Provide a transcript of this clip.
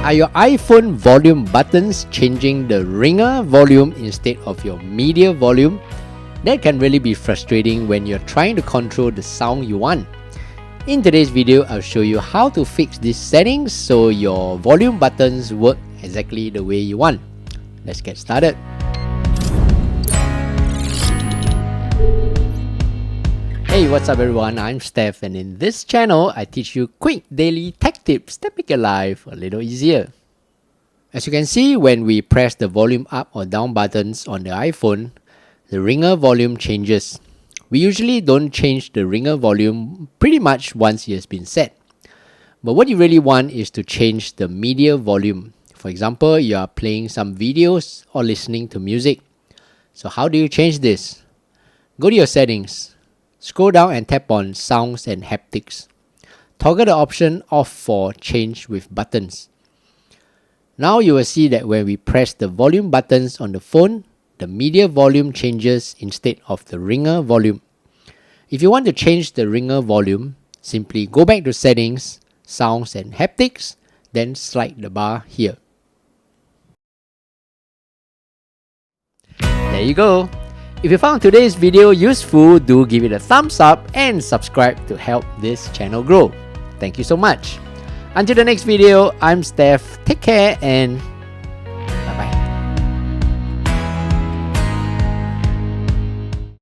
Are your iPhone volume buttons changing the ringer volume instead of your media volume? That can really be frustrating when you're trying to control the sound you want. In today's video, I'll show you how to fix these settings so your volume buttons work exactly the way you want. Let's get started. Hey, what's up everyone? I'm Steph, and in this channel, I teach you quick daily tech tips that make your life a little easier. As you can see, when we press the volume up or down buttons on the iPhone, the ringer volume changes. We usually don't change the ringer volume pretty much once it has been set. But what you really want is to change the media volume. For example, you are playing some videos or listening to music. So how do you change this? Go to your settings. Scroll down and tap on Sounds and Haptics. Toggle the option off for change with buttons. Now you will see that when we press the volume buttons on the phone, the media volume changes instead of the ringer volume. If you want to change the ringer volume, simply go back to Settings, Sounds and Haptics, then slide the bar here. There you go. If you found today's video useful, do give it a thumbs up and subscribe to help this channel grow. Thank you so much. Until the next video, I'm Steph. Take care and